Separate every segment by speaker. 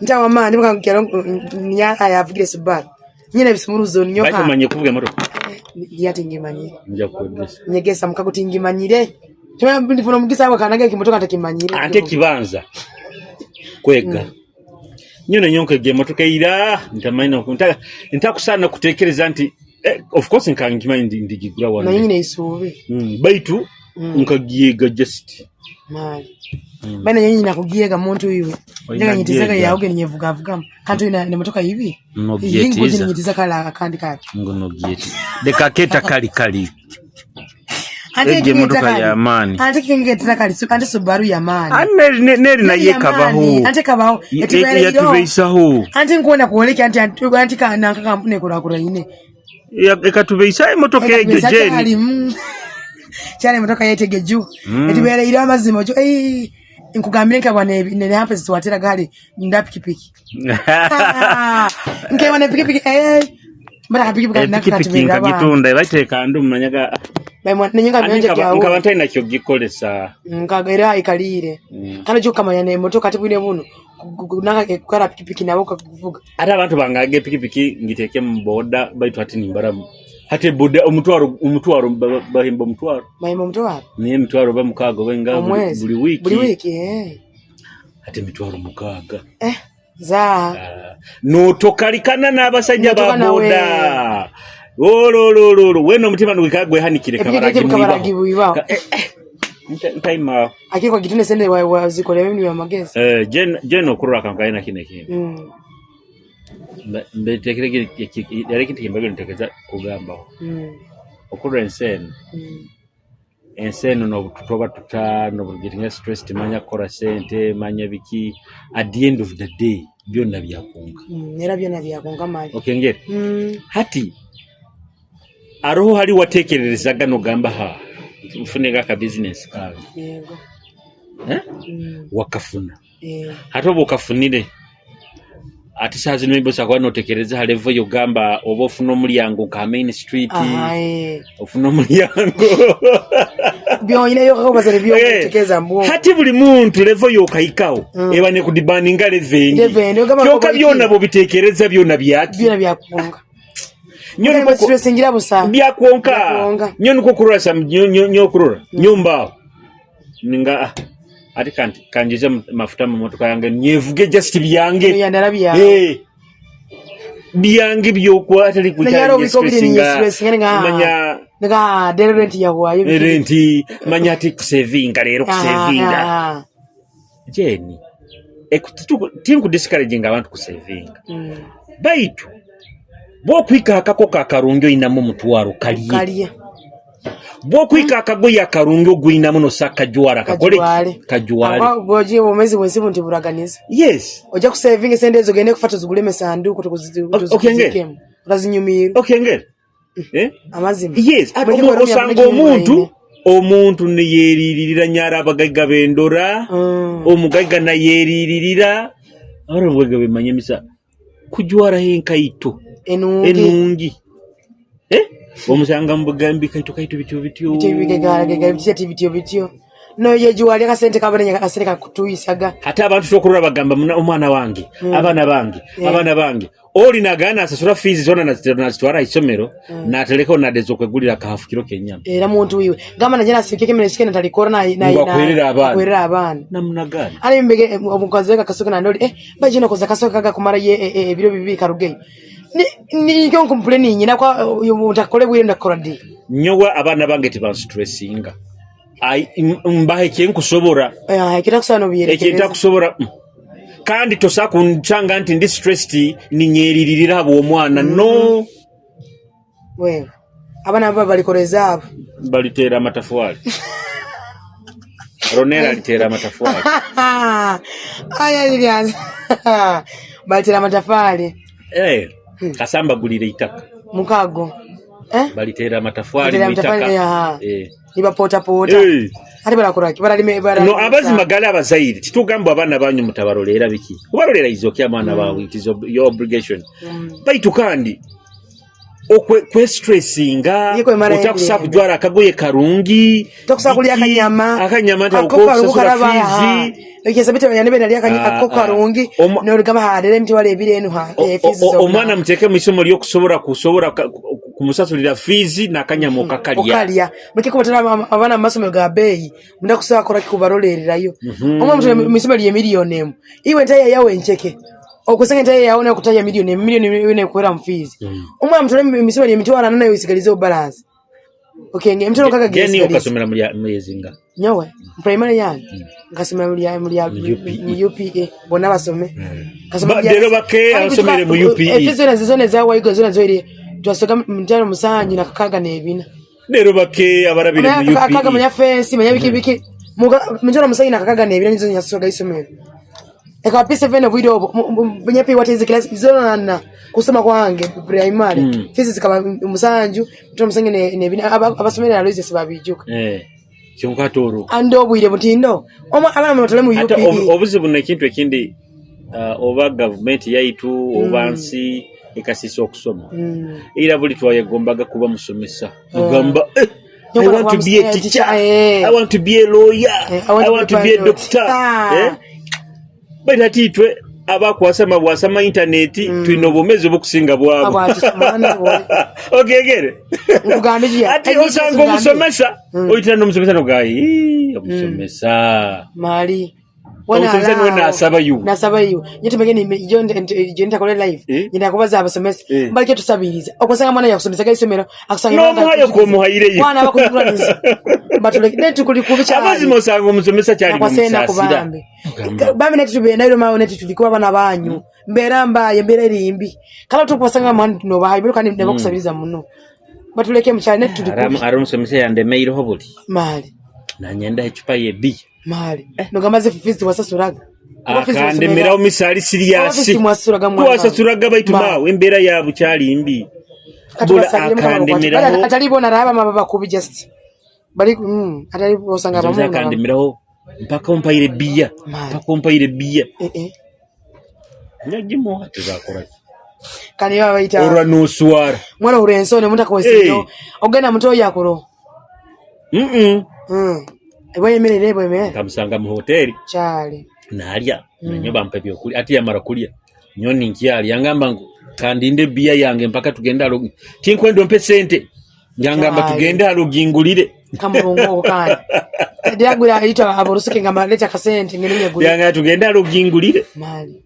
Speaker 1: Ntawa mani mukangukira nya ayavugire Subaru. Nyine bisumuruzo nyoka.
Speaker 2: Baito manye kuvuga moto.
Speaker 1: Yati ngimanyire.
Speaker 2: Nja kwegesa.
Speaker 1: Nyegesa mukaguti ngimanyire. Tuma ndifuna mugisa abo kanage kimotoka atakimanyire.
Speaker 2: Ante kibanza. Kwega. Nyine nyonke ge motoka ira ntamanya kuntaka ntakusana kutekereza nti of course nkangimanya ndigigura wana.
Speaker 1: Na nyine isubi.
Speaker 2: Baitu nkagiega just.
Speaker 1: Mali. Bana nyinyi nakugiega muntu iwe. Ndanga nyitizaka yaoge nyevuga vuga. Kantu ina nemotoka hivi.
Speaker 2: No gieti.
Speaker 1: Ngozi nyitizaka la kandi kati.
Speaker 2: Ngono gieti. Dekaketa kali.
Speaker 1: Ante
Speaker 2: motoka ya amani.
Speaker 1: Ante kingeta kali. Ante Subaru ya amani.
Speaker 2: Neri na yekabaho.
Speaker 1: Ante kabaho.
Speaker 2: Yatubeisaho.
Speaker 1: Ante nkuona kuoleka ante kana kampuni kura ine.
Speaker 2: Ekatubeisa motoka ejo jeni.
Speaker 1: Cyane motoka yetegeju. Etibere ira amazimo jo nkugambire nkabwa ne hapa zitwatera gari ndapikipiki. Nkewa ne pikipiki mbara pikipiki
Speaker 2: nakatubira gitunda bateka ndu manyaga
Speaker 1: bayimwa nenyinga myanje kyawo
Speaker 2: nkabanta nakyo gikolesa
Speaker 1: nkagera ikalire kana cyo kamanya ne motoka tibwine buno naka kukara pikipiki nabo kakuvuga
Speaker 2: ata abantu bangage pikipiki ngiteke mboda baitu ati nimbara hate boda umutwaro bahimba umutwaro niye mutwaro bamukaga benga buli wiki hate mitwaro mukaga
Speaker 1: za
Speaker 2: no tokalikana n'abasajja ba boda olololo weno mutima ndwikagwe hanikire
Speaker 1: kabaragibuiba
Speaker 2: ntaima
Speaker 1: akiko gitune sende wa zikolewe ni wa magezi
Speaker 2: jen okurura kankaina kineke mbetekere yari kintu kimbaga nitekeza kugamba okurura enseno no tutoba tutano bugiringa stress timanya kora sente manya biki at the end of the day byonna byakunga
Speaker 1: era byonna byakunga mali
Speaker 2: okay ngere hati aroho hali watekererezaga no gamba ha ufunega ka business kawe
Speaker 1: yego
Speaker 2: wakafuna hatobo ukafunire ati sazi nimbo sakwa notekereza halevo yo gamba obofuna omulyango ka main street ofuna omulyango
Speaker 1: byonyine yo kabazale byo kutekeza mbo
Speaker 2: hati buli muntu levo yo kayikawo ebane kudibaninga levendi kyoka byona bo bitekereza byona
Speaker 1: byakunga
Speaker 2: nyoni
Speaker 1: ko stress ngira busa
Speaker 2: byakonka nyoni ko kurura sam nyokurura nyumba ninga ati kanjije mafuta mu motoka yange nyevuge just byange byange byokwa atali kujya stressinga manya
Speaker 1: nga derent ya huayo
Speaker 2: renti manya ati kusevinga lero kusevinga jeni tinku discouraging abantu kusevinga baitu bo kwika akako kakarungyo inamo mutwaro kaliye bo kwika akagoya akarungyo gwinamo no saka jwara kajwale
Speaker 1: boje umezi mwezi muntu buraganiza
Speaker 2: yes
Speaker 1: oja ku saving sende zo gene kufata zuguleme sanduku
Speaker 2: tukuzikemo
Speaker 1: urazinyumira
Speaker 2: ngere
Speaker 1: amazima
Speaker 2: yes osanga omuntu ne yeririra nyara abagaiga bendora omugaiga na yeririra arabwega bemanye misa kujwara henkaito enungi omusanga mbugambi kaito bityo
Speaker 1: bityo no yejuwali kasente kabone akasente kakutuyisaga
Speaker 2: hata abantu tokurura bagamba omwana wange abana bange oli nagana asasura fees zona nazitwara isomero nateleko nadezo kwegulira kahafukiro kenyama
Speaker 1: era muntu wiwe gama najana sikeke menesikene talikora na abana
Speaker 2: namuna gani
Speaker 1: ali mbege omukozeka kasoka na ndoli bajino koza kasoka kaga kumara ye biro bibi karugei ni kyo complain nyina kwa utakole bwire ndakora di
Speaker 2: nyowa abana bange tiba stressinga mbahe kyenkusobora
Speaker 1: kitakusano
Speaker 2: kitakusobora kandi tosaku nchanga anti ndi stressed ni nyeririra abo omwana no
Speaker 1: wewe abana baba balikoreza abo
Speaker 2: balitera matafwali Ronera alitera matafwali
Speaker 1: aya ilianza balitera matafali
Speaker 2: kasamba gulire itaka
Speaker 1: mukago
Speaker 2: balitera matafwali itaka
Speaker 1: niba pota ati barakuraki bara
Speaker 2: no abazi magala abazairi titugamba abana banyu mutabarolera biki kubarolera izokya mwana bawe it is your obligation baitu kandi okwe stressinga otakusa kujwara akagoye karungi
Speaker 1: tokusa kulya
Speaker 2: akanyama takukosa fizi
Speaker 1: ekisabite yanebe nali akoko karungi n'oligama hadere mti wale ebirenu fizi
Speaker 2: omwana muteke mu isomo lyo kusobola kumusasulira fizi nakanyama okakalya
Speaker 1: mukiko batana abana masomero ga beyi munda kusaba kora kubarolererayo omwana mutwe mu isomo lye miliyoni emu iwe ntaye yawe ncheke okusenga ntaye yaona kutaya miliyoni ene kwera mfizi omwana mutwe mu isomo lye mitwala nayo isigalizo balance okay ngemtoro kaka
Speaker 2: geni ukasomera mu yezinga
Speaker 1: nyowe primary yange nkasomera mu UPA bona basome
Speaker 2: kasomera dero bake asomere mu UPA
Speaker 1: efizona zone za wayigo zone zoire twasoga mtano musanyi na kakaga nebina
Speaker 2: dero bake abarabire mu UPA
Speaker 1: kakaga manya fence manya biki mtano musanyi na kakaga nebina nizo nyasoga isomero eka pise vene video bunyapi what is the class zona kusoma kwange primary physics kama musanju mtano musanyi nebina abasomera aloize sibabijuka
Speaker 2: kyongatoro
Speaker 1: ando bwire mutindo abana mutole mu UPA
Speaker 2: obuzibu na kintu ekindi oba government yaitu obansi ekasisa okusoma era buli twayegombaga kuba musomesa mugamba I want to be a teacher I want to be a lawyer I want to be a doctor bali titwe abakwasama bwasama internet twino bomezi bokusinga bwabo okegere
Speaker 1: ngugambije
Speaker 2: ati osango musomesa oyitana nomusomesa nogayi omusomesa
Speaker 1: mali
Speaker 2: wana nasaba
Speaker 1: yu nyitumegeni jonde kole live nyinda kubaza abasomesa mbalike tusabiriza okusanga mwana yakusomesa gaisomero akusanga
Speaker 2: no muhayo ko muhayire
Speaker 1: mwana abakukulaniza batuleke netu kulikubicha
Speaker 2: abazimo sango musomesa cyali
Speaker 1: musasira bambi netu tubenda ilo mawo netu tulikuba bana banyu mbera mbaye mbera erimbi kala tukubasanga mwana no bahaye biruka ndeba kusabiriza muno batuleke mchana netu tulikuba
Speaker 2: musomesa yandemeiro hobuli
Speaker 1: mali
Speaker 2: na nyenda echupa yebi
Speaker 1: mali nogamaze fifizi wasasuraga
Speaker 2: akandemera omisali siriasi twasasuraga baitumawe embera ya buchali mbi bula akandemera
Speaker 1: atalibona raba mababa kubi just bali atalibo sanga bamu
Speaker 2: akandemera mpaka umpaire bia mpaka umpaire bia nyagimo hatuzakora
Speaker 1: kani baba ita
Speaker 2: ora no swara
Speaker 1: mwana urensone mutakwesino ogana muto yakoro Eboye mere
Speaker 2: kamusanga mu hoteli
Speaker 1: chali
Speaker 2: nalya nanyoba mpa byokuli ati yamara kulya nyoni nkyali yangamba ngo kandi inde bia yange mpaka tugenda alo tinkwendo mpe sente yangamba tugenda alo gingulire
Speaker 1: kamurungo kandi ndiagura alita aborusuke ngamba leta ka sente ngene nyagura
Speaker 2: yanga tugenda alo gingulire
Speaker 1: mali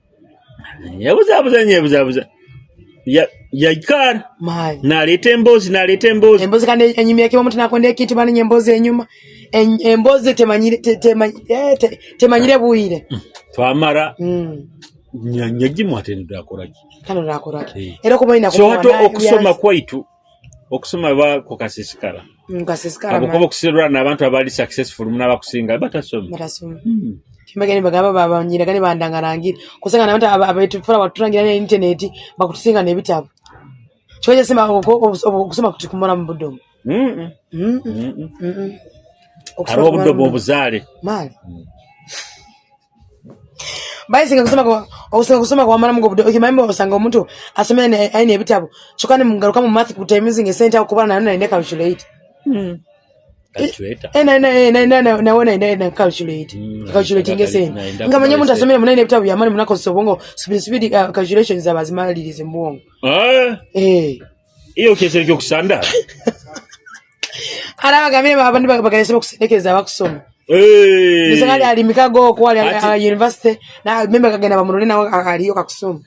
Speaker 2: yabuza ya ikana
Speaker 1: mali
Speaker 2: naleta embozi
Speaker 1: kandi enyumi yake omuntu nakonde kiti bani nyembozi enyuma embozi temanyire buire
Speaker 2: twamara nyagimu atendo akoraki
Speaker 1: kano nakoraki era kubaina
Speaker 2: so hato okusoma kwaitu okusoma ba kokasisikara abo okuserura n'abantu abali successful muna bakusinga batasoma Kimageni bagaba baba nyira gani bandangarangira kusanga n'abantu abayitufura baturangira ne internet bakutusinga n'ebitabo choje sema okusoma kutukumara mu budomo Aro budomo obuzale
Speaker 1: mali Bayisinga kusoma kwa mara mungo budomo kimambo osanga omuntu asomene aine ebitabo chokane mungaruka mu math kutimizing center okubana na ne calculate
Speaker 2: calculator
Speaker 1: na wona calculate ngese ngamanye muntu asomene munene ebitabo byamani munako sobongo speed calculations abazimalirize mbongo
Speaker 2: iyo kesere kyo kusanda
Speaker 1: ara bagamire babandi bagalese kusendekeza bakusoma nisanga ali mikago ko ali university na member kagenda bamurone nawo aliyo kakusoma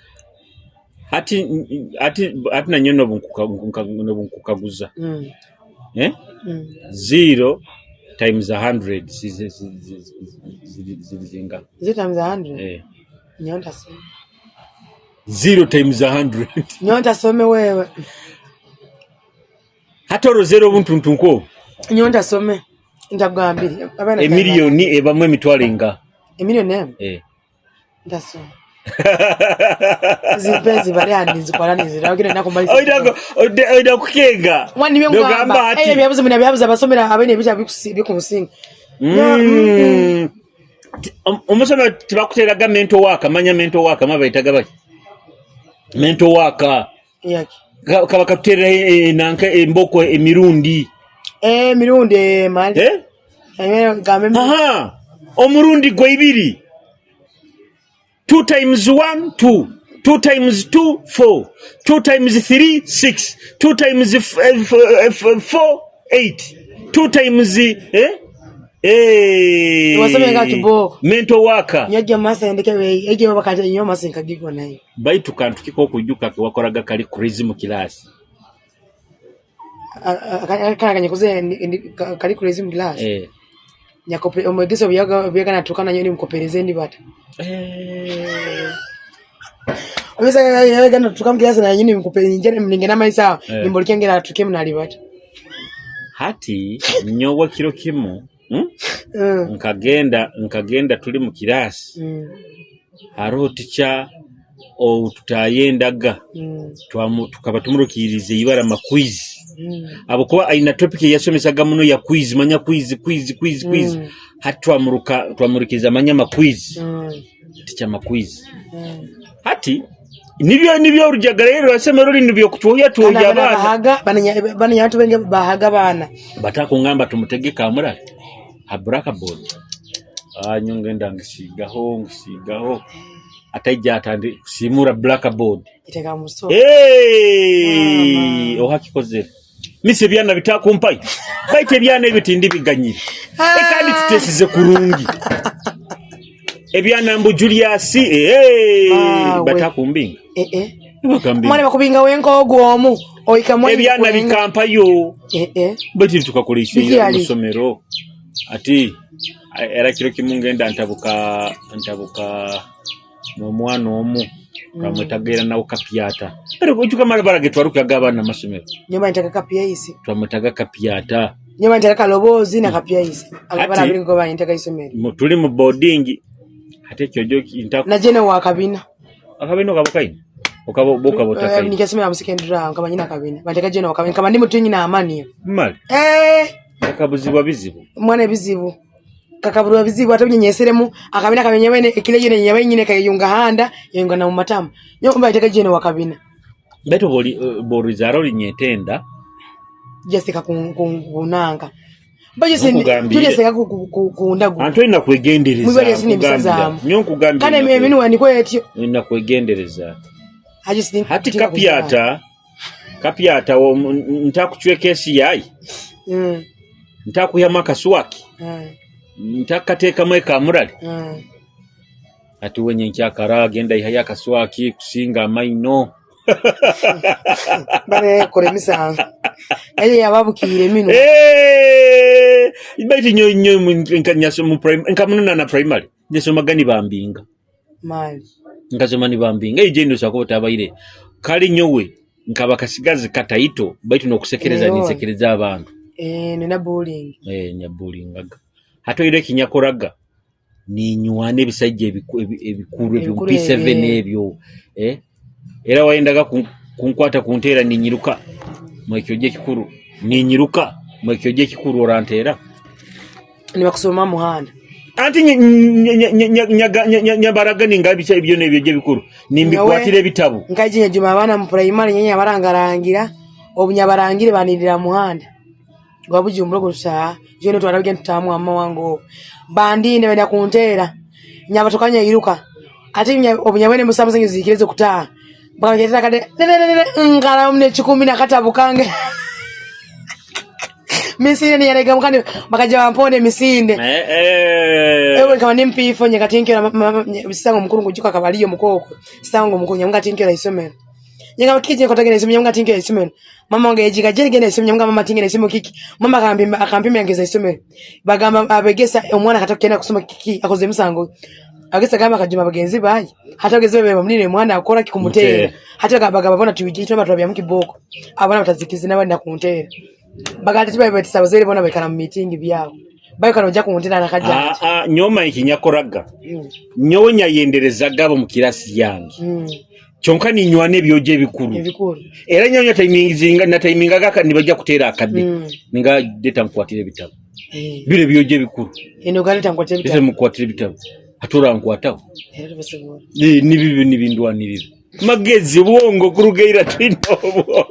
Speaker 2: ati na nyono bunkukaguza 0 times 100 zizinga
Speaker 1: 0 times 100 nyonta some
Speaker 2: 0 times 100
Speaker 1: nyonta some wewe
Speaker 2: hatoro 0 buntuntunko
Speaker 1: nyonta some ndagambiri
Speaker 2: abana emiliyoni ebamwe mitwalenga
Speaker 1: emiliyoni ndasoma zipenzi bali handi zikwalani zirakire nakumaliza
Speaker 2: oida kukenga
Speaker 1: mwani byongamba ati byabuze mina byabuze abasomera abene bicha bikusinga
Speaker 2: omusoma tibakuteraga mental work amanya mental work mabaitaga baki mental work
Speaker 1: yaki
Speaker 2: kaba katera nanka emboko emirundi
Speaker 1: mirundi mali gambe
Speaker 2: aha omurundi gwa 2 2 times 1 2 2 times 2 4 2 times 3 6 2 times 4 8 2 times
Speaker 1: wasemeka kibo
Speaker 2: mento waka
Speaker 1: nyaje masa ndeke eje bakate nyo masenka gigo nayi
Speaker 2: baitu kantu kiko kujuka wakoraga kali crazy mu class
Speaker 1: kanya kuze kali crazy mu class nyakope omwegeso byaga natukana nyoni mkopereze ndi bata abisa yaga natukana class na nyoni mkopereze njene mlingena maisa nimbolikengera tuke mnali bata
Speaker 2: hati nyowa kilo kimu nkagenda tuli mu kirasi haro ticha o tutayendaga tukaba tumurukirize ibara makwizi abo kuba aina topic yasomesaga muno ya quiz manya quiz hatu twamurikiza manya makwizi ticha makwizi hati nibyo urujaga rero yasemero lindi byo kutuya tuya
Speaker 1: bahaga bananya watu benge bahaga bana
Speaker 2: batakungamba tumutegeka amura abraka board nyongenda ngisigaho ataija atandi simura blackboard
Speaker 1: iteka muso
Speaker 2: ohakikoze mise byana bitakumpai baite byana ebitindi biganyire kandi tutesize kurungi ebyana mbu Julius batakumbinga
Speaker 1: mwana bakubinga wenko ogwomu oikamwe
Speaker 2: ebyana bikampayo bati tukakolisha musomero ati era kiro kimungenda ntabuka no mwana omu kamwetagera nawo kapiata pero kujuka mara barage twarukaga abana masomero
Speaker 1: nyoma ntaka kapia isi
Speaker 2: twamutaga kapiata
Speaker 1: nyoma ntaka kalobozi na kapia isi abara biri ngo bayintaka isomero
Speaker 2: mutuli mu boarding ate kyojo intaka
Speaker 1: na jene wa kabina
Speaker 2: akabino kabukaini ukaboka botakaini
Speaker 1: nikasema amusikendra kama nyina kabina bateka jene wa kabina kama ndi mutunyi na amani
Speaker 2: mali akabuzibwa bizibu
Speaker 1: mwana bizibu kakaburu bizibu atabinyeseremu akabina kamenye wene ekile yene nyawe nyine kayunga handa yunga na mumatamu nyo mba iteka jene wakabina
Speaker 2: beto bori zaro linyetenda
Speaker 1: jesika kunanga baje jesika kuundagu
Speaker 2: anto ina kwegendereza
Speaker 1: mwibali sini bisazamu
Speaker 2: nyo kugambira
Speaker 1: kane mimi wani kwetyo
Speaker 2: ina kwegendereza hati kapiata ntakuchwe kesi yayi ntakuyama kaswaki ntakateka mweka amurali ati wenye nkyakara agenda ihaya kaswaki kusinga amaino
Speaker 1: bare kore misanga aye yababukire mino
Speaker 2: ibaiti nyo nkanyaso mu primary nkamunana na primary nyeso magani bambinga
Speaker 1: mali
Speaker 2: nkasoma ni bambinga ijendo sakota abaire kali nyowe nkaba kasigazi kataito baiti no kusekereza nisekereza abantu
Speaker 1: nina bullying
Speaker 2: nya bullying aga hato ile kinyakoraga ni nywane bisajje ebikuru P7 ebyo era wayendaga kunkwata kuntera ni nyiruka mwekyoje kikuru ni nyiruka mwekyoje kikuru orantera
Speaker 1: ni bakusoma muhanda
Speaker 2: anti nyabaraga ningabicha ibyo nebyo je bikuru nimbikwatire bitabu
Speaker 1: nkaje Juma abana mu primary nyenya barangarangira obunyabarangire banirira muhanda gwabuji umrogo rusha jeno twarabye ntamu amma wango bandine benda kuntera nyabatokanya iruka ati obunyabene musamuzingi zikireze kutaa bakageta kade ngara mne 10 na katabukange misinde ni yarega mukani bakaja bampone misinde ewe kama nimpifo nyakatinkira bisango mukuru ngujuka kabaliyo mukoko sango mukunya ngatinkira isomero nyanga bakije kotagene isomero ngatinkira isomero mama wange ejika jerigene isomero mama tingene isomero kiki mama akampimba yangeza isomero bagamba abegesa omwana katokena kusoma kiki akoze musango agesa gamba kajima bagenzi bayi hata ogeze bebe mnine mwana akora kikumutera hata bagaba bona tuwijito batwabya mukiboko abana batazikizina bandi kuntera bagati tiba beti sabazere bona bekana mu meeting byabo bayikana ujya kuntera nakaja
Speaker 2: nyoma ikinyakoraga nyonya yenderezaga abo mu kirasi yangi chonka ni nywane byoje bikuru era nyonya timinga na timinga ga nibajja kutera akadi ninga deta mkwatire bitabu bile byoje bikuru
Speaker 1: eno galeta mkwatire bitabu
Speaker 2: mkwatire bitabu atura nkwataho ni bibi ni bindwa ni bibi magezi bwongo kurugeira twino bwongo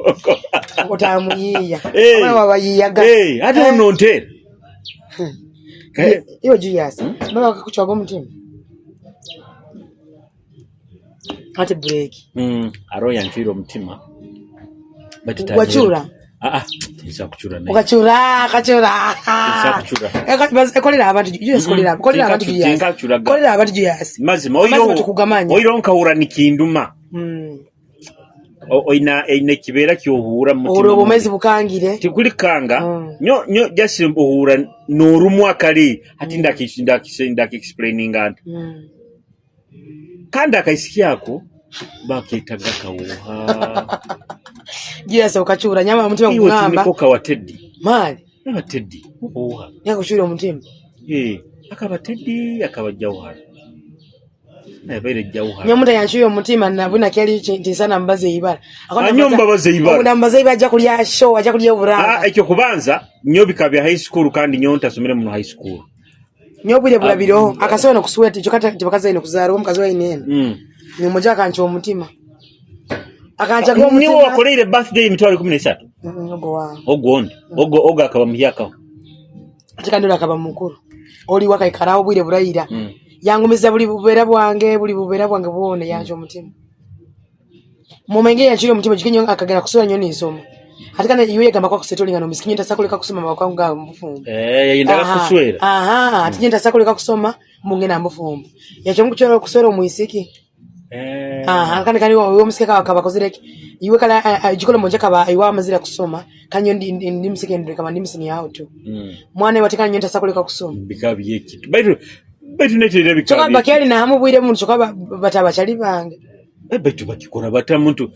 Speaker 1: otamuyiya
Speaker 2: baba
Speaker 1: bayiyaga
Speaker 2: ate ono ntera
Speaker 1: iyo Julius baba kakuchwaga omutima ate break
Speaker 2: aro yanchiro omutima
Speaker 1: wachura
Speaker 2: tinsa kuchura naye
Speaker 1: ukachura ekolera abantu Julius kolera abantu Julius kolera abantu Julius
Speaker 2: mazima oiro nkahura nikinduma oina kibera kyohura mutima
Speaker 1: obumezi bukangire
Speaker 2: tikulikanga nyo just ohura norumu akali ati ndakishinda explaining antu kanda akaisikiako bakitaga kawuha
Speaker 1: Julius ukachura nyama mutima kugamba
Speaker 2: niko kawateddi
Speaker 1: mali
Speaker 2: abateddi oha
Speaker 1: yakushura omutima
Speaker 2: akabateddi akabajjawuha nabeere jawuha
Speaker 1: nyamuta yanchuyo omutima nabuna kyali tinzana mbaze ibara
Speaker 2: anyomba baze ibara
Speaker 1: ndambaze ibara ajja kulya show ajja kulya oburanga
Speaker 2: ekyo kubanza nyo bikabya high school kandi nyo ntasomere mu high school
Speaker 1: nyo bwire bulabiro akasowe no kusweta ekyo kata tibakaza ino kuzaro omukazi wa inene ni moja kancho omutima akanja go omutima
Speaker 2: niwo wakoleire birthday mitwalo 13 ogo akaba muyakaho
Speaker 1: tikandula akaba mukuru oli wakaikarawo bwire burayira yangumiza buli bubera bwange bwone yancho omutima momenge yanchiro omutima chikinyo akagera kusura nyo nisoma hatikana iwe yagamba kwa kusettlinga no misikinyo tasakoleka kusoma makwangu ga mufumbo
Speaker 2: yindaga kuswera
Speaker 1: atinyenda tasakoleka kusoma mungena mufumbo yacho mukuchoro kuswera omwisiki kandi wo musika akaba kozireki iwe kala jikolo monja kaba iwa amazira kusoma kanyo ndi msikendere kama ndi msini yao tu mwana watika nyenta sakoleka kusoma
Speaker 2: bikabiye kitu baitu netere bikabiye
Speaker 1: choka bakeli na hamu bwire muntu choka bataba chali bange
Speaker 2: baitu bakikora bata muntu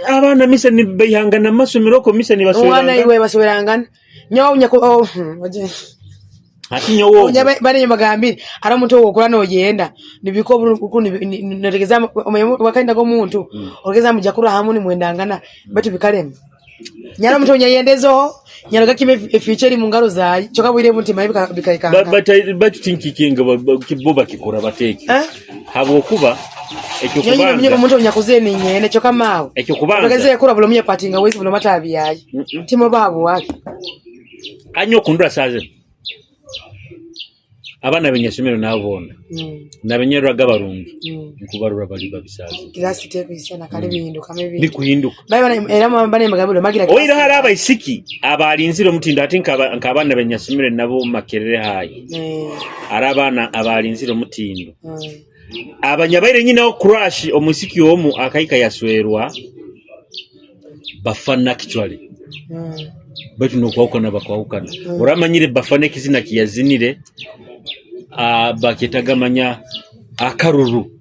Speaker 2: abana misa ni bayangana masomero ko misa ni baswera
Speaker 1: mwana iwe baswerangana nyawo nyako waje
Speaker 2: ati nyowo
Speaker 1: bane nyamagambiri ara muntu okula no yenda nibiko neregeza wakaenda ko muntu ogeza mujakura hamuni mwendangana batu bikalema nyara muntu nyayendezo nyaraga kime future mu ngaro zayi choka bwire mutima bikaikanga
Speaker 2: batu tinkikinga kiboba kikora bateki habo kuba ekyo kubanza
Speaker 1: nyinyi muntu nyakuze ni nyene choka mawo
Speaker 2: ekyo kubanza
Speaker 1: ogeze kura bulo patinga wezi bulo matabi yayi timo babo wake
Speaker 2: anyo kundura saze abana benyasomero nabona nabenyerwa gabarungi nkubarura bali babisazi
Speaker 1: kilasi teko isana kale bindo kamebi
Speaker 2: bikuhinduka
Speaker 1: baba era mabane magabulo magira
Speaker 2: oira haraba isiki abalinziro mutinda atinka nkabana benyasomero nabo makerere hayi arabana abalinziro mutindo abanyabaire nyina crash omusiki omu akaika yaswerwa bafana actually batu nokwawukana bakwawukana uramanyire bafane kizina kiyazinire bakitagamanya akaruru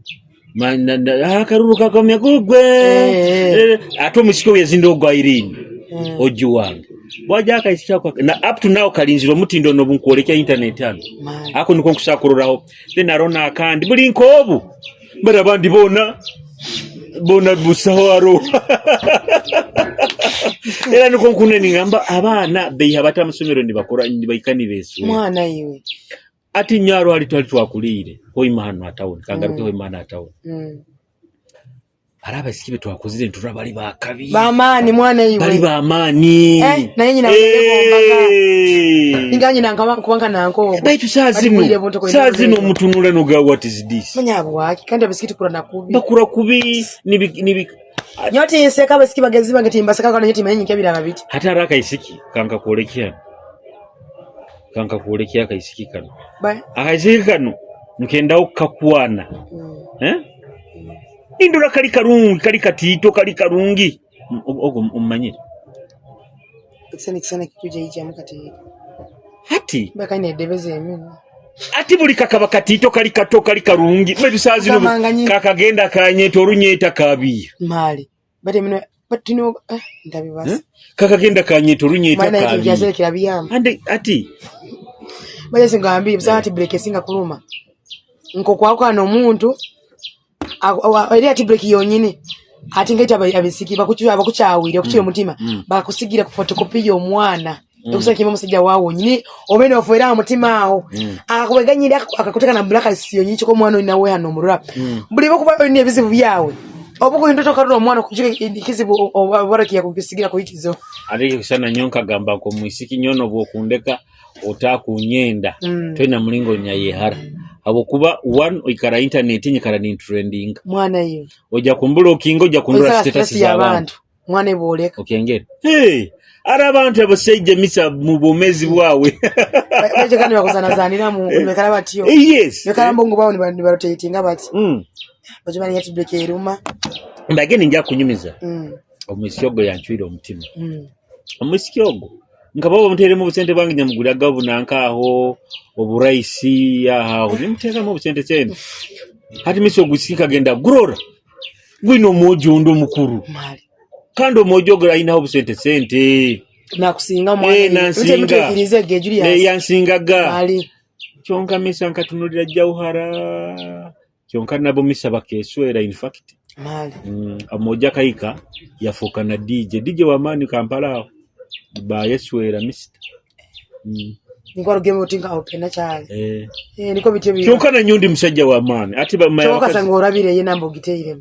Speaker 2: akaruru kakomya kugwe ato musiko yazindo gwa Irene ojuwange bwaja akaisika kwa na up to now kalinziro mutindo no bunkolekya internet hano ako niko nkusakururaho then arona akandi buli nkobu barabandi bona busaho aro era niko nkuneni ngamba abana beya batamusomero ndibakora ndibayikani besu
Speaker 1: mwana iwe
Speaker 2: ati nyaro ali twakulire hoimana atawon kangaruke hoimana atawon araba sikibe twakuzire ntura bali bakabi
Speaker 1: bamani mwana iwe
Speaker 2: bali bamani
Speaker 1: na yenyi na ngombaga inganye nanga kubanga nanko
Speaker 2: baitu sazino mutunula no ga what is this
Speaker 1: munyabo waki kandi abisikiti kura nakubi
Speaker 2: bakura kubi nibi
Speaker 1: nyoti yeseka basiki bagezi bangetimba saka kana nyoti menyi kebira babiti
Speaker 2: hata raka isiki kanka kuolekea kaisiki kano akaisiki kano mkenda ukakwana indura kali karungi kali katito kali karungi ogo umanyire
Speaker 1: kisana kikuje ije amukati
Speaker 2: hati
Speaker 1: baka ine debeze emino
Speaker 2: ati buli kakaba katito kali kato kali karungi bedu sazino kakagenda kanyeto runyeta kabi
Speaker 1: mali bade mino batino ndabibasa
Speaker 2: kakagenda kanyeto runyeta kabi
Speaker 1: mana ikijaze kirabiyama
Speaker 2: ande ati
Speaker 1: baje singambi bizati break singa kuluma nko kwako no muntu eri ati break yonyine ati ngeta abisiki bakuchawire okuchira mutima bakusigira ku photocopy yo mwana ekusaki mama sija wawo nyine omene ofera mutima awo akubeganyira akakuteka na black siyo nyinyi ko mwana inawe hano murura buli bokuba ni ebizibu byawe Obuko ndoto karura omwana kujike kizibu obaraki yakugisigira kuikizo.
Speaker 2: Ariko sana nyonka gamba ko mwisiki nyono bwokundeka otakunyenda twena mulingo nyayehara. Abo kuba one oikara internet nyikara ni trending.
Speaker 1: Mwana iyo.
Speaker 2: Oja kumbula okingo oja kundura status y'abantu.
Speaker 1: Mwana eboleka.
Speaker 2: Okengera. Hey, ara abantu abaseije misa mu bomezi bwawe.
Speaker 1: Baje kandi bakozanazanira mu bekara batiyo.
Speaker 2: Yes.
Speaker 1: Bekara mbongo bawo ni barotatinga bati. Baje bani yati bleke ruma.
Speaker 2: Ndagene njya kunyumiza. Omusyogo yanchwire omutima. Omusyogo ngabo muteremo busente bangi nyamuguraga bunanka aho oburaisi aho nimutera mu busente cyene. Hati miso gusika genda gurora. Gwino mojo ndo mukuru.
Speaker 1: Mali.
Speaker 2: Kando mojo gra ina obusente sente.
Speaker 1: Nakusinga mwana.
Speaker 2: Nansinga. Yansingaga.
Speaker 1: Mali.
Speaker 2: Chonka misa nkatunulira jauhara. Chonka nabo misa bakeswera in fact.
Speaker 1: Mali.
Speaker 2: Amoja kaika yafuka na DJ wa mani Kampala ba yeswera mista.
Speaker 1: Ngoro game utinga opena cyane. Niko bitebye.
Speaker 2: Chonka na nyundi musajja wa mani. Ati ba maya.
Speaker 1: Chonka sangora bire ye nambo giteire.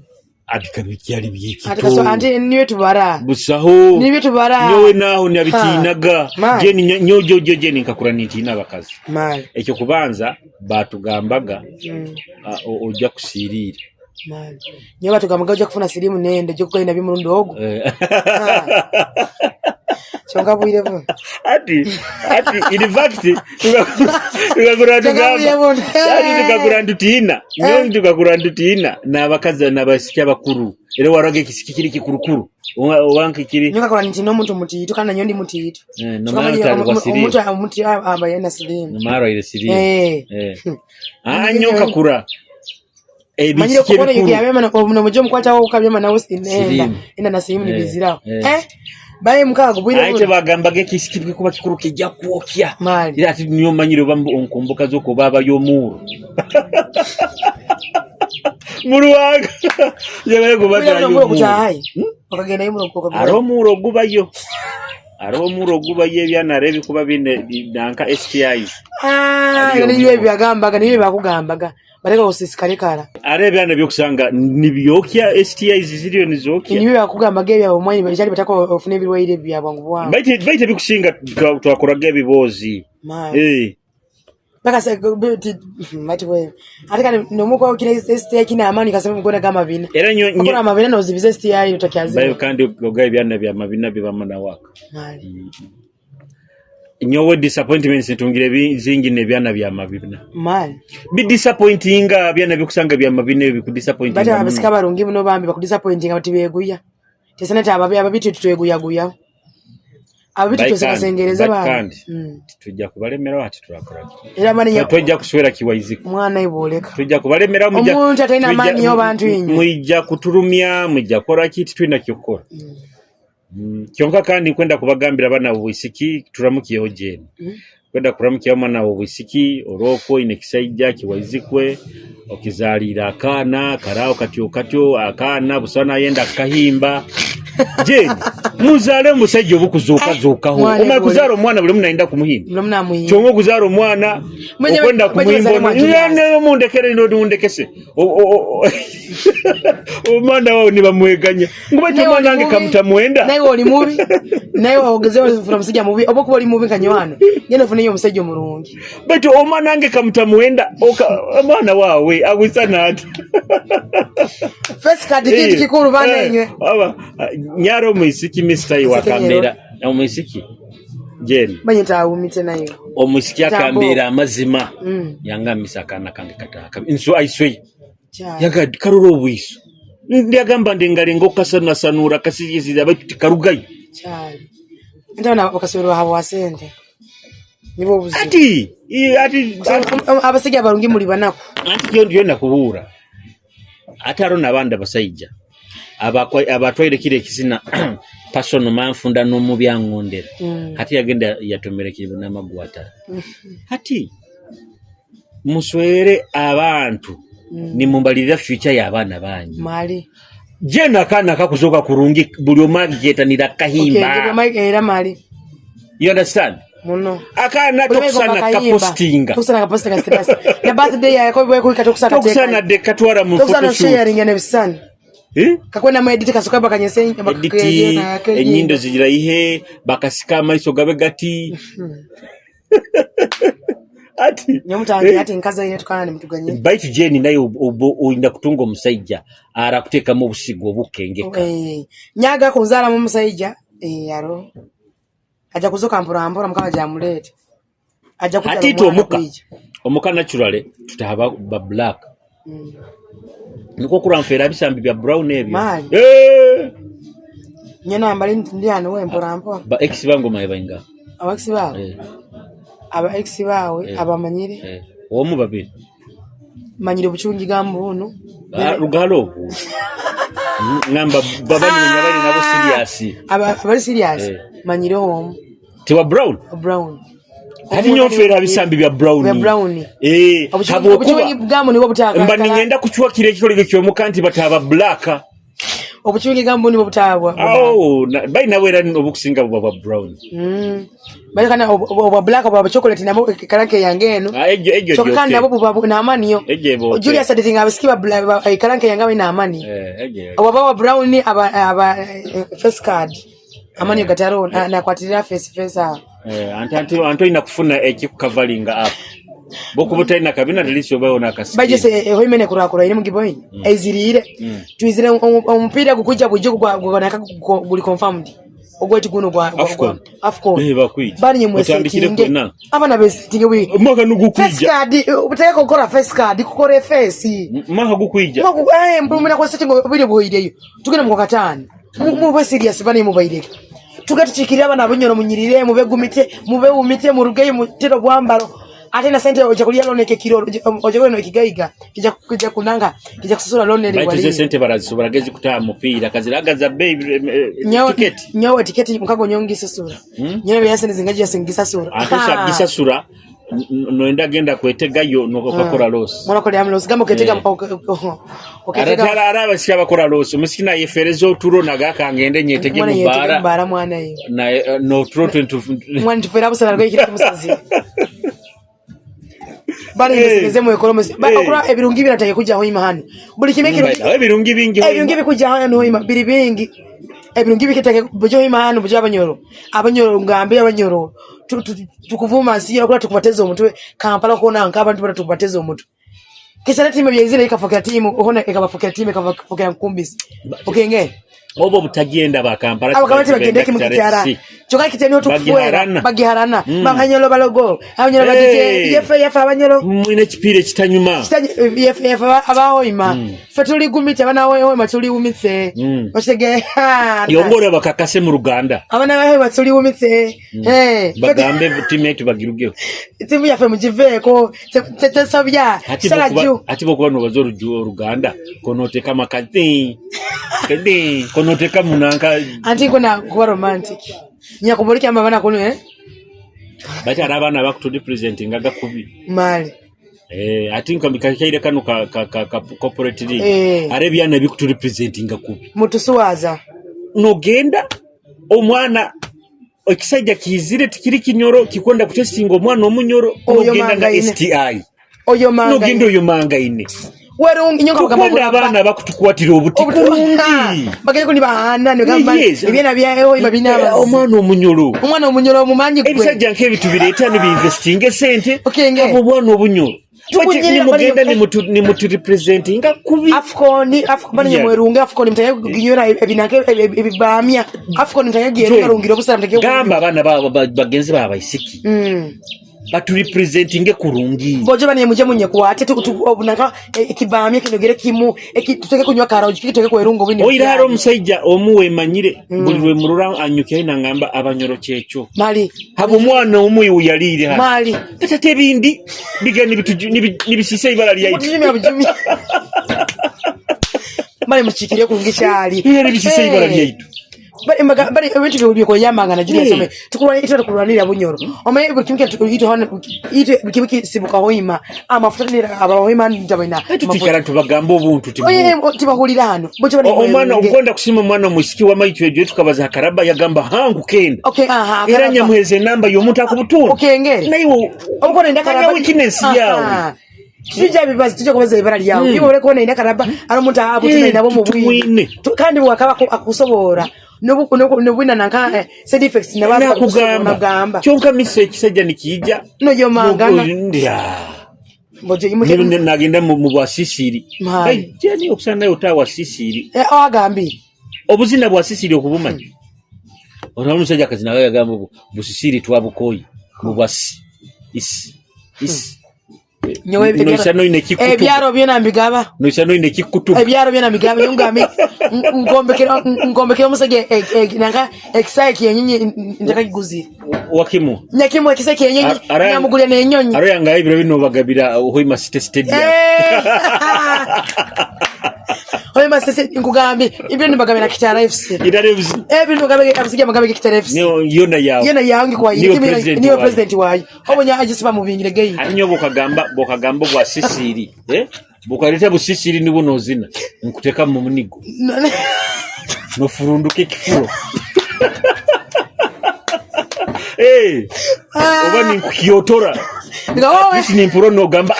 Speaker 2: Ati kabikyali byiki.
Speaker 1: Ati kaso ante niwe tubara.
Speaker 2: Busaho.
Speaker 1: Niwe tubara.
Speaker 2: Nyowe naho nyabitinaga. Je nyojo je nikakura nitina bakazi.
Speaker 1: Mali.
Speaker 2: Ekyo kubanza batugambaga ojja kusirira.
Speaker 1: Mali. Nyoba tugambaga ojja kufuna sirimu nende je kukoina bimurundo ogo. Chonga bwire bo. Ati
Speaker 2: in fact tukakurandutina n'abakazi n'abasiki bakuru era warage kisikikiri kikurukuru wanke kiri
Speaker 1: nyoka kwa ntino muntu mutitu kana nyondi mutitu
Speaker 2: omuntu
Speaker 1: omuti abayana sirimu
Speaker 2: maro ile sirimu nyoka kura
Speaker 1: manyire kubona yabema no mujo mkwata wo kabyema nawo sinenda ina na sirimu nibiziraho baye mukago bwire
Speaker 2: aite bagambage kisikirwe kuba kikuru kijja kuokya ira ati niyo manyire bambu onkumbuka zoko baba yomuru muruwaga yabaye kubata
Speaker 1: yomuru okagenda yomuru okagenda
Speaker 2: aromuro gubayo byana rebi kuba bine danka STIs
Speaker 1: niyo byagambaga niyo bakugambaga bareka usisikare kara
Speaker 2: byana byokusanga nibyokya STIs ziriyo nizokya
Speaker 1: niyo bakugambaga byabo mwanyi bajali batako ofune birwaire byabwangu bwangu
Speaker 2: baite bikusinga twakoraga bibozi
Speaker 1: baka se mati we atika nomuko kile STI kina amani kasema ngona kama bina
Speaker 2: era
Speaker 1: ngona amabina no zibize STI utakiazi
Speaker 2: bayo kandi ogaye byana bya mabina bibamana waka nyowe disappointments ntungire zingine byana bya mabina
Speaker 1: mali
Speaker 2: bi disappointinga byana bikusanga bya mabina bikudisappointinga
Speaker 1: bata abasika barungi muno bambi bakudisappointinga bati beguya tesana tababe ababitu tuteguya guya abitu tusengereza ba tujja kubalemera wati turakora era mani
Speaker 2: tujja kuswera kiwaiziko
Speaker 1: mwana iboleka
Speaker 2: tujja kubalemera
Speaker 1: omuntu ataina mani yo bantu inyo
Speaker 2: mujja kuturumya mujja kora kiti twina kyokora kyonka kandi kwenda kubagambira bana obwisiki turamukiyeho jeni kwenda kuramukiyeho mwana obwisiki oroko inekisaija kiwaizikwe okizalira akana karao katyo akana busana yenda kahimba jeni muzale musajja obukuzukazukaho oma kuzaro mwana buli munaenda kumuhimba kyongo kuzaro mwana okwenda kumuhimba nene mundekere ndondekese omwana wao nibamweganya ngubate mwana ange kamutamwenda
Speaker 1: nayo oli mubi nayo ogezeho from musajja mubi obokuba oli mubi kanywana ngene fune yo musajja omurungi
Speaker 2: beto omwana ange kamutamwenda omwana wawe agwisana ati
Speaker 1: first card kiti kikuru banenye
Speaker 2: nyaro mwisiki mistai wa kamera omwisiki jeni
Speaker 1: banyita umite nayo
Speaker 2: omwisiki akambera amazima yanga misakana kandi kataka inso aiswe yaga karuro bwiso ndiyagamba ndengalengo kasana sanura kasiyizira abati karugayo
Speaker 1: cyane ndabona bakasubira habo wasende nibo buzi
Speaker 2: ati
Speaker 1: abasijja barungi muri banako
Speaker 2: ati ndiyo nakubura ataro nabanda basajja abatwaire kire kisina personal manfunda no mu byangondera hati yagenda yatomera kibu namagwata hati muswere abantu ni mumbalira future y'abana banyi
Speaker 1: mali
Speaker 2: jena kana kakuzoka kurungi buli omageta nira kahimba
Speaker 1: okay mike era mali
Speaker 2: you understand
Speaker 1: muno
Speaker 2: akana tokusana kapostinga
Speaker 1: stress na birthday yako bwe kuika tokusana
Speaker 2: de katwara mu
Speaker 1: photoshoot tokusana sharing ene bisani kakwenda mu edit kasuka bakanyese
Speaker 2: bakakeye enyindo zigira ihe bakasika amaiso gabe gati ati
Speaker 1: nyomutangi ati nkaza ine tukana nimtuganye
Speaker 2: bite jeni nayo oinda kutunga omusajja arakuteka mu busigo obukengeka
Speaker 1: nyaga kunzala mu musajja yaro aja kuzoka mpura mukama jamulete aja kuja
Speaker 2: atito omuka naturally tutaba ba black niko kuramfera bisambi bya brown ebyo
Speaker 1: nyena mbali ndi ano we mpura
Speaker 2: ba ex bango mayibainga
Speaker 1: abaxi bawe aba ex bawe abamanyire
Speaker 2: omu babiri
Speaker 1: manyire buchungi gambuno
Speaker 2: rugalo ngamba babani nyabali nabo serious
Speaker 1: abali serious manyire omu
Speaker 2: tiwa brown hadi nyofera bisambi bya brown habo kuba
Speaker 1: gamu nibo butaka
Speaker 2: mbani ngenda kuchwa kile kikolige kyomukanti bataba black
Speaker 1: obuchungi gambu nibo butabwa
Speaker 2: bai nawera obukusinga bwa brown
Speaker 1: bai kana oba black oba chocolate namo karanke yangeno
Speaker 2: ejo
Speaker 1: chokana nabo baba na amani yo Julius editing abasikiba black karanke yangawe na amani oba brown aba face card amani gataro na kwatirira face
Speaker 2: anto ina kufuna ekikavalinga app bokubuta ina kabina delisho bayo nakasi
Speaker 1: baje se hoimene kurakura ine mugiboyini ezirire twizire omupira gukuja bujo gwanaka guli confirmed ogweti guno gwa afcon
Speaker 2: bakwiti
Speaker 1: bani nyemwe setting abana besetting wi
Speaker 2: maka nugukwija
Speaker 1: face card ubutaka gukora face card gukore face
Speaker 2: maka gukwija
Speaker 1: mbumira kwa setting obiri boyireyo tugena mu katani mu serious bani mu bayireke tugatuchikirira abana abonyoro munyirire mube umite mu rugeyi mutero bwambaro ate na sente oje kulia loneke kilo oje kweno ikigaiga kija kunanga kija kusura lonere
Speaker 2: wali sente barazisubira gezi kutaya mupira kaziragaza baby
Speaker 1: nyawo tiketi mukago nyongi sesura nyawo yasene zingaji yasingisa sura
Speaker 2: atusha gisa sura noenda genda kwetegayo nokokora loss
Speaker 1: mwana kole amlos gamo ketega
Speaker 2: oketega araba siaba kora loss musikina yeferezo turo nagaka ngende nyetege mubara
Speaker 1: mwana yo
Speaker 2: na no turo 20
Speaker 1: mwana tufera busana rwo ikiri musazi bari ngeze mu economy bakora ebirungi binatake kujja hoima hano buli kimekiro
Speaker 2: ebirungi bingi
Speaker 1: ebirungi bikujja hano hoima biri bingi ebirungi bikitake bojo hoima hano bojo abanyoro ngambe abanyoro tukuvuma siyo kula tukupateza omutwe Kampala kona nkaba ntubata tukupateza omutwe kisha timu byezile ikafokera timu ohona ikabafokera timu ikafokera nkumbisi okenge
Speaker 2: obo butagenda ba Kampala
Speaker 1: abakabati bagendeke mu kitara choka kiteni otufuera bagiharana bakanyolo balogo abanyolo badije yefe abanyolo
Speaker 2: mwine kipire kitanyuma
Speaker 1: yefe abahoima fatuli gumite abana hoima tuli umitse bashege
Speaker 2: yongora bakakase mu Ruganda
Speaker 1: abana bahoima tuli umitse
Speaker 2: bagambe teammate bagirugeho
Speaker 1: timu yafe mujiveko tetesabya salaju
Speaker 2: ati boko no bazorujo Ruganda konote kama kadi konoteka munanka
Speaker 1: anti kona kuba romantic nyakuboliki amabana kono
Speaker 2: bati arabana bakutudi presenting agakubi
Speaker 1: mali
Speaker 2: ati nkamikaire kanu ka corporate league arebyana bikutudi presenting agakubi
Speaker 1: mutusuwaza
Speaker 2: nogenda omwana okisajja kizire tikiri kinyoro kikonda kutesinga omwana omunyoro ogenda nga STI
Speaker 1: oyo manga
Speaker 2: nogenda oyo manga ine
Speaker 1: werungi nyoka
Speaker 2: kugamba abana bakutukwatira obuti
Speaker 1: bageko ni bahana ne gamba ebyana byayo ibabina abazi
Speaker 2: omwana omunyoro
Speaker 1: omumanyi gwe
Speaker 2: ebisajja nkebitu bireeta ne investing esente abo bwana obunyoro
Speaker 1: tukunyira
Speaker 2: mugenda ni mutu representing kubi
Speaker 1: afcon banye mwerunga afcon mtaye ginyora ebinake ebibamya afcon mtaye gero rungiro busara mtaye
Speaker 2: gamba abana bagenzi baba isiki batu representing kurungi
Speaker 1: boje bane muje munye kwate obunaka ekibamye kinogere kimu tuteke kunywa kara ukiteke kwerungo bini
Speaker 2: oira haro musajja omuwe manyire buliwe murura anyuke ina ngamba abanyoro cyecho
Speaker 1: mali
Speaker 2: habo mwana omuwe uyalire ha
Speaker 1: mali
Speaker 2: tatete bindi bigani bitu nibisise ibara lya
Speaker 1: bujumi mali muchikire kungichali
Speaker 2: nibisise ibara lya itu
Speaker 1: bari ebintu byo yamanga na Julius ome tukulwanira bunyoro ome bukimke ito hano ito bikibiki sibuka hoima amafutanira abahoima ndabina
Speaker 2: tutikara tubagambo obuntu
Speaker 1: tibahulira hano bocho bane
Speaker 2: omwana ukonda kusima mwana musiki wa maitwe je tukabaza karaba yagamba hangu kenda era nyamuheze namba yomuntu akubutunga
Speaker 1: ngere
Speaker 2: naiwo
Speaker 1: obukone ndakara
Speaker 2: weakness yawo
Speaker 1: Tujja bibazi tujja kubaza ibara lyawo. Ibo ole kuona ina karaba alomuntu abo tuna inabo mu bwini. Kandi bwakaba akusobora. Nobwina nanka side effects nababa kugamba.
Speaker 2: Kyonka mise kisajja nikijja.
Speaker 1: No yo mangana.
Speaker 2: Boje imute nagenda mu bwasisiri. Jeni okusana utawa sisiri.
Speaker 1: Agambi.
Speaker 2: Obuzina bwasisiri okubumanyi. Ona musajja kazina yagamba busisiri twabukoyi. Mu bwasi. Is.
Speaker 1: Nyowe ebyaro byona mbigaba.
Speaker 2: No isano ine kikutu.
Speaker 1: Ebyaro byona mbigaba yungami ngombekero musajja nanga exike yenyinyi ndaka kiguzi.
Speaker 2: Wakimu.
Speaker 1: Nyakimu exike yenyinyi nyamugulya nenyonyi.
Speaker 2: Aro yanga ibiro bino bagabira Hoima City Stadium.
Speaker 1: Hoima City ngugambi ibiro nibagabira Kitara FC.
Speaker 2: Kitara FC.
Speaker 1: Ibiro nibagabira abasiga magabira Kitara FC.
Speaker 2: Yona yawo.
Speaker 1: Yona yangi kwa niyo president wayo. Obonya agisiba mu bingire geyi.
Speaker 2: Anyo bokagamba bwa sisiri bukaleta busisiri ni buno zina nkuteka mu munigo no furunduke kifuro oba ni kuyotora
Speaker 1: ngawe
Speaker 2: ni mpuro no gamba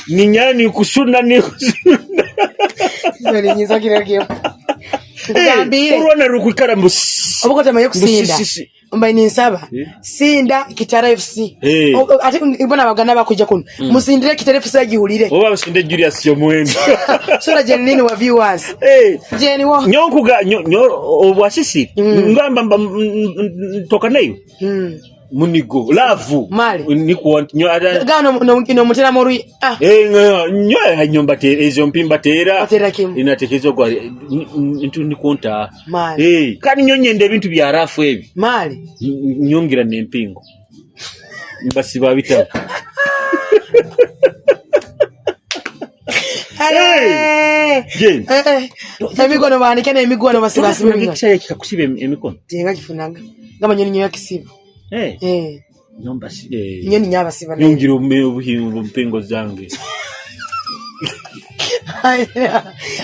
Speaker 2: ni nyani kusuna ni
Speaker 1: zari nyiza kiragyo
Speaker 2: urwana rukwikara
Speaker 1: obukota mayo kusinda mbaye ni nsaba sinda Kitara FC ati ibona abagana bakujja kuno musindire Kitara FC agihulire
Speaker 2: oba basinde Julius Yomwendo
Speaker 1: sura jenini wa viewers jeni wo
Speaker 2: nyonkuga obwasisi ngamba toka nayo munigo lavu niko
Speaker 1: gano no mutera morui
Speaker 2: nyo hanyomba te ezo mpimba tera inatekezo kwa ntu nikonta kani nyonyende ebintu bya rafu ebi
Speaker 1: mali
Speaker 2: nyongira nempingo basi babita
Speaker 1: emikono bandike na emigwano basibasi
Speaker 2: bikishaye kikakusibe emikono
Speaker 1: tenga kifunanga ngama nyoni nyo yakisiba
Speaker 2: nyomba
Speaker 1: nyoni nyaba siba
Speaker 2: nyongira ubuhimbo mpingo zange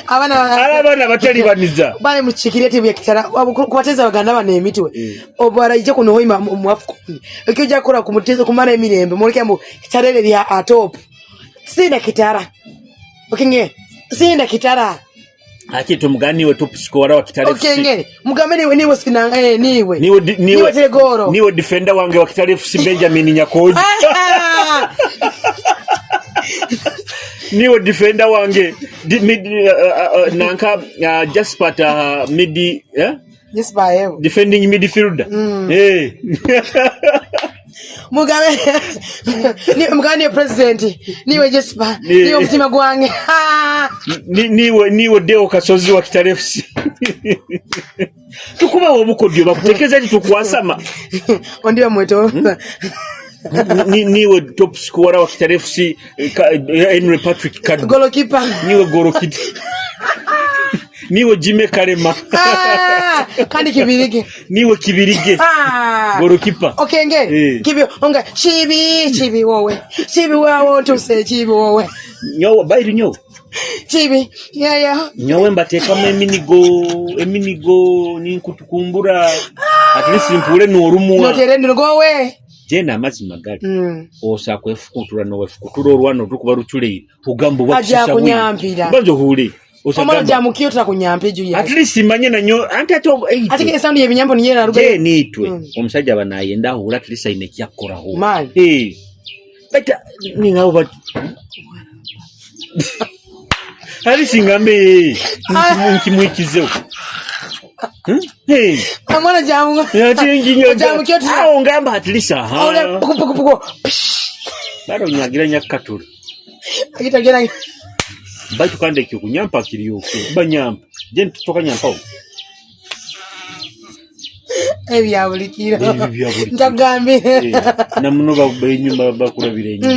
Speaker 2: abana batali baniza
Speaker 1: bale muchikire tibu ya Kitara kubateza baganda bane emitwe obara ije kuno Hoima mu Afcon ekijja kora kumuteza kumara emirembe muleke mu Kitara eri atop sina Kitara okinge sina Kitara
Speaker 2: akito mugani we top scorer wa Kitara FC
Speaker 1: okenge mugameni niwe sina niwe tegoro
Speaker 2: niwe defender wange wa Kitara FC Benjamin Nyakoji niwe defender wange nanka just part midi
Speaker 1: yes by
Speaker 2: defending midfielder
Speaker 1: Mugabe ni mugani president niwe Jespa niwe mtima gwange
Speaker 2: niwe Deo Kasozi wa Kitara FC tukuba obukodyo bakutekeza tukwasama
Speaker 1: ondiwa mweto
Speaker 2: niwe top scorer wa Kitara FC Henry Patrick Kadu
Speaker 1: goalkeeper
Speaker 2: niwe goalkeeper niwe Jime Karema
Speaker 1: kandi kibirige
Speaker 2: niwe kibirige goalkeeper
Speaker 1: okenge kibyo onga chibi wowe chibi wawo tuse chibi wowe
Speaker 2: nyowe bayiri nyowe
Speaker 1: chibi
Speaker 2: nyowe mbateka mu eminigo ninkutukumbura at least impule norumwa
Speaker 1: noterendo gowe
Speaker 2: jena amazima gali osa kwefukutura no wefukutura orwano tukuba ruchule ugambo
Speaker 1: bwakisha kunyampira
Speaker 2: banjo hule
Speaker 1: omwana jamukiyo tutakunyampe juu ya
Speaker 2: at least imanye nanyo antato
Speaker 1: ati ke sound yebinyampo ninyera ruga
Speaker 2: je nitwe omusajja banayenda hula at least ine kyakora ho bata ningawo bat ali singambe nkimwikizeho
Speaker 1: amwana jamu
Speaker 2: jamukiyo ngamba at least
Speaker 1: ole pukupukupuko
Speaker 2: bado nyagira nyakatura
Speaker 1: akitagera
Speaker 2: baitu kande kyo kunyampa kiriyo banyampa je tutoka nyampa
Speaker 1: ebyabulikira ndagambe
Speaker 2: namuno babenyumba bakurabirenya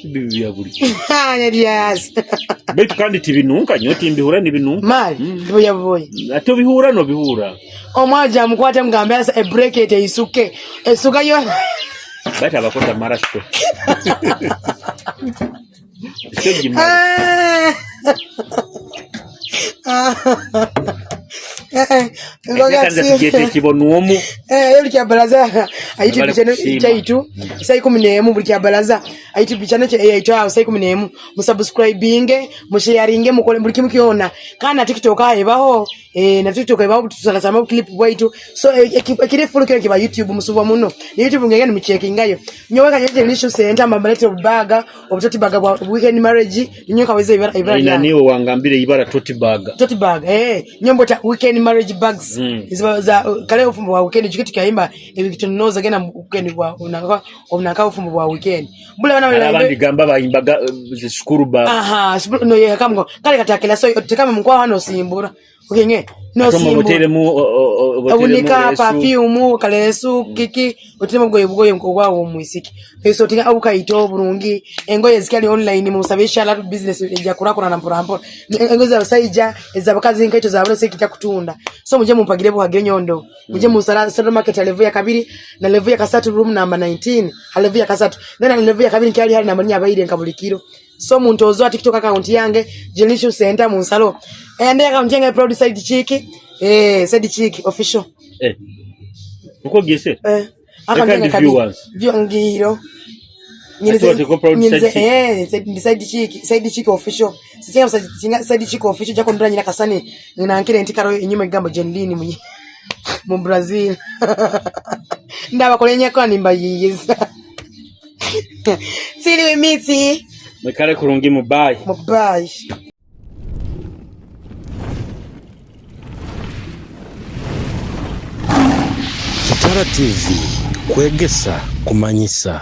Speaker 2: bibyabulikira
Speaker 1: yes
Speaker 2: baitu kande tibinunka nyoti mbihura nibinunka
Speaker 1: mali boyaboye
Speaker 2: ato bihura no bihura
Speaker 1: omwaja mukwate mugambe asa e break it isuke esuka yo
Speaker 2: bata bakota marashto Kanza tugete kibonuomu.
Speaker 1: Yoli kya balaza YouTube channel chaitu saa 11 buli kya balaza YouTube channel chaitu saa 11 musubscribinge musharinge mukole buli kimu kiona kana TikTok ayebaho na TikTok ayebaho tusala sama clip bwaitu so ekire full kile kiba YouTube musuba muno YouTube ngenge ni checkingayo nyowe kanyeje nisho center mabalete obubaga obutoti baga bwa weekend marriage nyoka weze ibara
Speaker 2: ina niwo wangambire ibara toti bag
Speaker 1: nyombo ta weekend marriage bags za kale ufumbo wa weekend jikiti kaimba ebikitonoza gena weekend wa unaka ufumbo wa weekend bule bana
Speaker 2: abandi gamba bayimbaga zishukuru ba
Speaker 1: no ye kamgo kale katakela so tekama mkwa hano simbura okenye no
Speaker 2: simbura
Speaker 1: unika perfume kalesu kiki otema bgoye mkwa wo muisiki so tinga abuka ito burungi engoye zikali online musabisha la business eja kurakura na mporampo engoze abasaija ezabakazi nkaito za bose kita kutunda so muje mumpagire bo hage nyondo muje musara market level ya kabiri na level ya kasatu room number 19 level ya kasatu then level ya kabiri kyali hali na manya abaide nkabulikiro so muntu ozo TikTok account yange Jelisho Center munsalo ende account yange proud side chick side chick official
Speaker 2: uko gese
Speaker 1: akandi viewers ngiro side chick official sichenga side chick official jako ndura nyina kasani ninankire ntikaro inyuma igambo Jenlini mu Brazil ndaba kolenya kwa nimba yiyeza sili we miti
Speaker 2: mekale kurungi mubayi
Speaker 3: Kitara TV kwegesa kumanyisa.